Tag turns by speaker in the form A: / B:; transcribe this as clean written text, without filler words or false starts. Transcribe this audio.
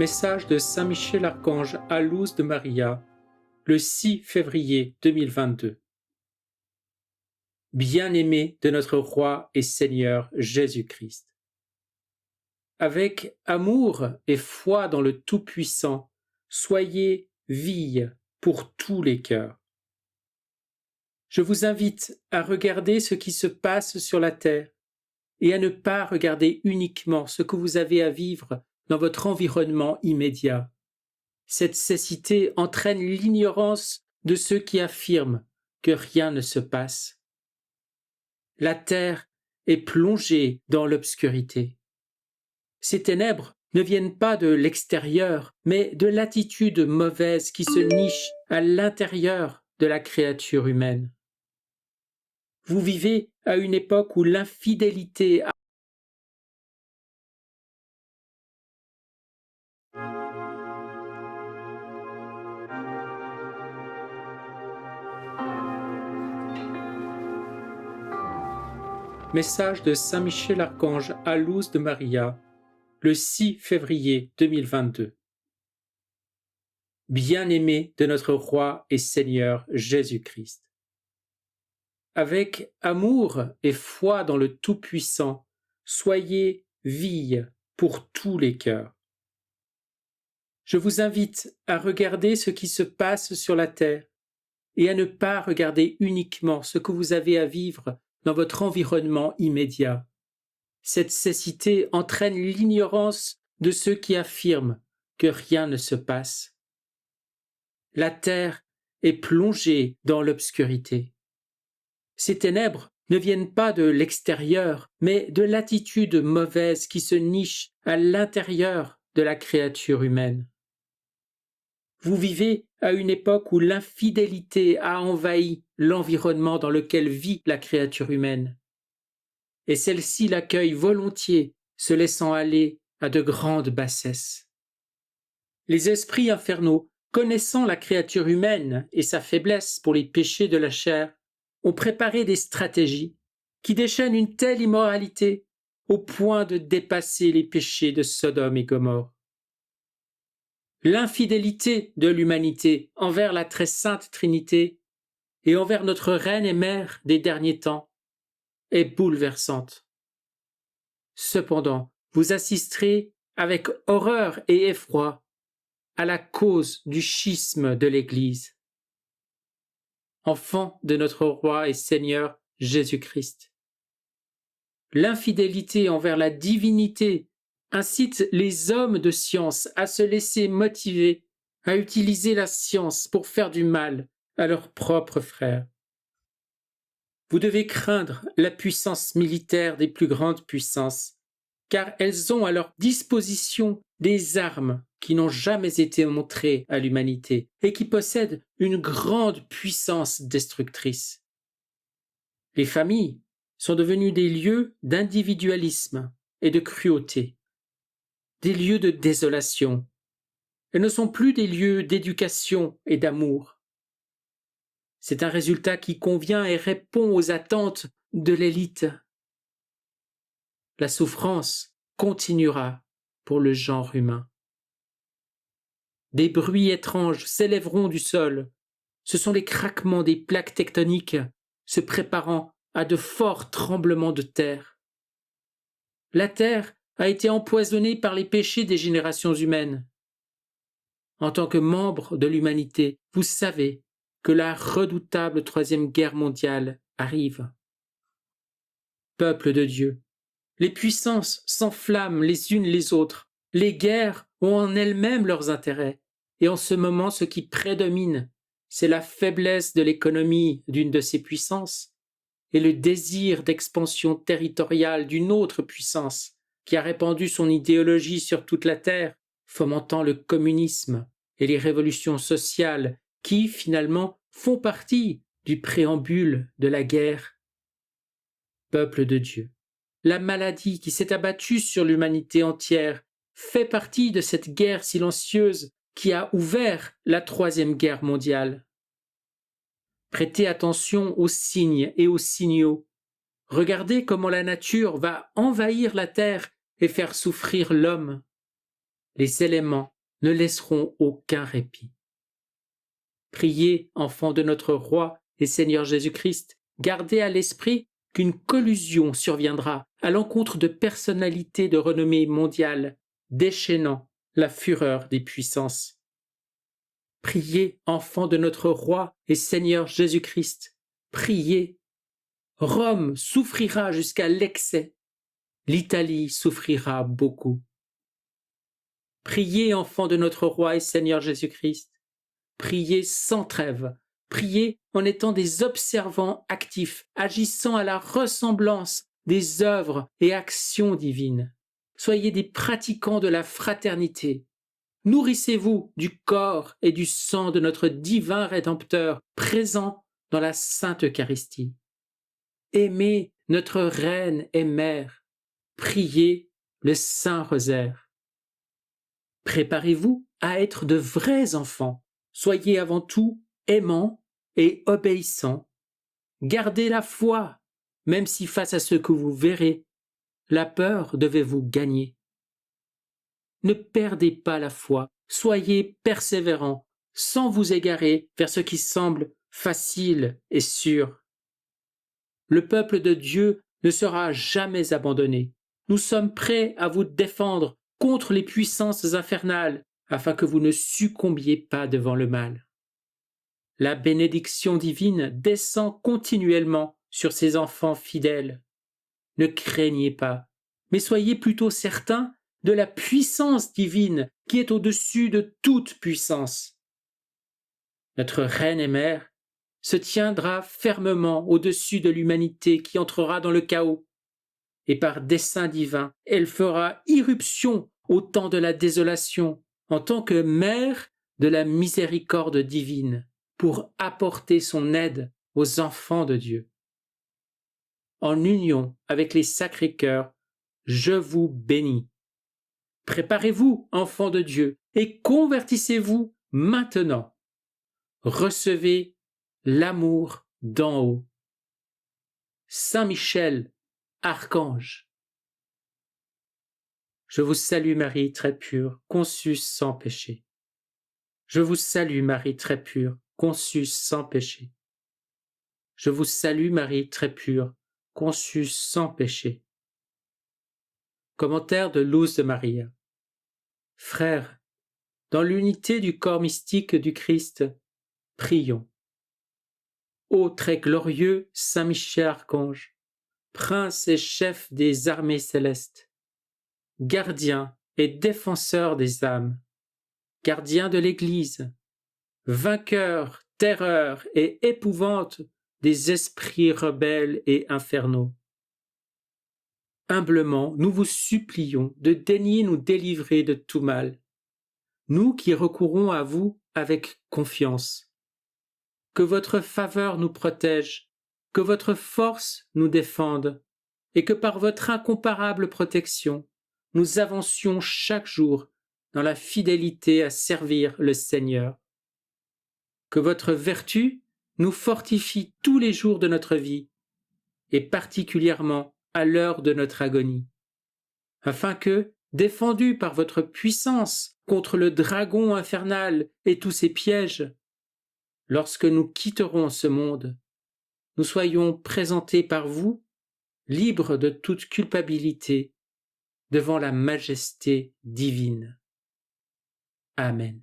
A: Message de Saint Michel Archange à Luz de Maria, le 6 février 2022. Bien-aimé de notre Roi et Seigneur Jésus-Christ. Avec amour et foi dans le Tout-Puissant, soyez vie pour tous les cœurs. Je vous invite à regarder ce qui se passe sur la terre et à ne pas regarder uniquement ce que vous avez à vivre dans votre environnement immédiat. Cette cécité entraîne l'ignorance de ceux qui affirment que rien ne se passe. La terre est plongée dans l'obscurité. Ces ténèbres ne viennent pas de l'extérieur, mais de l'attitude mauvaise qui se niche à l'intérieur de la créature humaine. Vous vivez à une époque où l'infidélité a Message de Saint Michel Archange à Luz de Maria, le 6 février 2022. Bien-aimé de notre Roi et Seigneur Jésus-Christ. Avec amour et foi dans le Tout-Puissant, soyez vie pour tous les cœurs. Je vous invite à regarder ce qui se passe sur la terre et à ne pas regarder uniquement ce que vous avez à vivre dans votre environnement immédiat. Cette cécité entraîne l'ignorance de ceux qui affirment que rien ne se passe. La terre est plongée dans l'obscurité. Ces ténèbres ne viennent pas de l'extérieur, mais de l'attitude mauvaise qui se niche à l'intérieur de la créature humaine. Vous vivez à une époque où l'infidélité a envahi l'environnement dans lequel vit la créature humaine. Et celle-ci l'accueille volontiers, se laissant aller à de grandes bassesses. Les esprits infernaux, connaissant la créature humaine et sa faiblesse pour les péchés de la chair, ont préparé des stratégies qui déchaînent une telle immoralité au point de dépasser les péchés de Sodome et Gomorrhe. L'infidélité de l'humanité envers la très sainte Trinité et envers notre Reine et Mère des derniers temps est bouleversante. Cependant, vous assisterez avec horreur et effroi à la cause du schisme de l'Église. Enfant de notre Roi et Seigneur Jésus-Christ. L'infidélité envers la divinité incite les hommes de science à se laisser motiver, à utiliser la science pour faire du mal à leurs propres frères. Vous devez craindre la puissance militaire des plus grandes puissances, car elles ont à leur disposition des armes qui n'ont jamais été montrées à l'humanité et qui possèdent une grande puissance destructrice. Les familles sont devenues des lieux d'individualisme et de cruauté, des lieux de désolation. Elles ne sont plus des lieux d'éducation et d'amour. C'est un résultat qui convient et répond aux attentes de l'élite. La souffrance continuera pour le genre humain. Des bruits étranges s'élèveront du sol. Ce sont les craquements des plaques tectoniques se préparant à de forts tremblements de terre. La terre a été empoisonnée par les péchés des générations humaines. En tant que membre de l'humanité, vous savez que la redoutable Troisième Guerre mondiale arrive. Peuple de Dieu, les puissances s'enflamment les unes les autres. Les guerres ont en elles-mêmes leurs intérêts. Et en ce moment, ce qui prédomine, c'est la faiblesse de l'économie d'une de ces puissances et le désir d'expansion territoriale d'une autre puissance qui a répandu son idéologie sur toute la terre, fomentant le communisme et les révolutions sociales qui, finalement, font partie du préambule de la guerre. Peuple de Dieu, la maladie qui s'est abattue sur l'humanité entière fait partie de cette guerre silencieuse qui a ouvert la Troisième Guerre mondiale. Prêtez attention aux signes et aux signaux. Regardez comment la nature va envahir la terre et faire souffrir l'homme. Les éléments ne laisseront aucun répit. Priez, enfants de notre Roi et Seigneur Jésus-Christ, gardez à l'esprit qu'une collusion surviendra à l'encontre de personnalités de renommée mondiale, déchaînant la fureur des puissances. Priez, enfants de notre Roi et Seigneur Jésus-Christ, priez. Rome souffrira jusqu'à l'excès, l'Italie souffrira beaucoup. Priez, enfants de notre Roi et Seigneur Jésus-Christ, priez sans trêve, priez en étant des observants actifs, agissant à la ressemblance des œuvres et actions divines. Soyez des pratiquants de la fraternité. Nourrissez-vous du corps et du sang de notre divin Rédempteur présent dans la Sainte Eucharistie. Aimez notre Reine et Mère. Priez le Saint Rosaire. Préparez-vous à être de vrais enfants. Soyez avant tout aimants et obéissants. Gardez la foi, même si face à ce que vous verrez, la peur devait vous gagner. Ne perdez pas la foi, soyez persévérants, sans vous égarer vers ce qui semble facile et sûr. Le peuple de Dieu ne sera jamais abandonné. Nous sommes prêts à vous défendre contre les puissances infernales, afin que vous ne succombiez pas devant le mal. La bénédiction divine descend continuellement sur ces enfants fidèles. Ne craignez pas, mais soyez plutôt certains de la puissance divine qui est au-dessus de toute puissance. Notre Reine et Mère se tiendra fermement au-dessus de l'humanité qui entrera dans le chaos, et par dessein divin, elle fera irruption au temps de la désolation, en tant que mère de la miséricorde divine, pour apporter son aide aux enfants de Dieu. En union avec les sacrés-cœurs, je vous bénis. Préparez-vous, enfants de Dieu, et convertissez-vous maintenant. Recevez l'amour d'en haut. Saint Michel, archange. Je vous salue Marie très pure, conçue sans péché. Je vous salue Marie très pure, conçue sans péché. Je vous salue Marie très pure, conçue sans péché. Commentaire de Luz de Maria. Frères, dans l'unité du corps mystique du Christ, prions. Ô très glorieux Saint Michel Archange, prince et chef des armées célestes, gardien et défenseur des âmes, gardien de l'Église, vainqueur, terreur et épouvante des esprits rebelles et infernaux. Humblement, nous vous supplions de daigner nous délivrer de tout mal, nous qui recourons à vous avec confiance. Que votre faveur nous protège, que votre force nous défende, et que par votre incomparable protection, nous avancions chaque jour dans la fidélité à servir le Seigneur. Que votre vertu nous fortifie tous les jours de notre vie, et particulièrement à l'heure de notre agonie, afin que, défendus par votre puissance contre le dragon infernal et tous ses pièges, lorsque nous quitterons ce monde, nous soyons présentés par vous, libres de toute culpabilité, devant la majesté divine. Amen.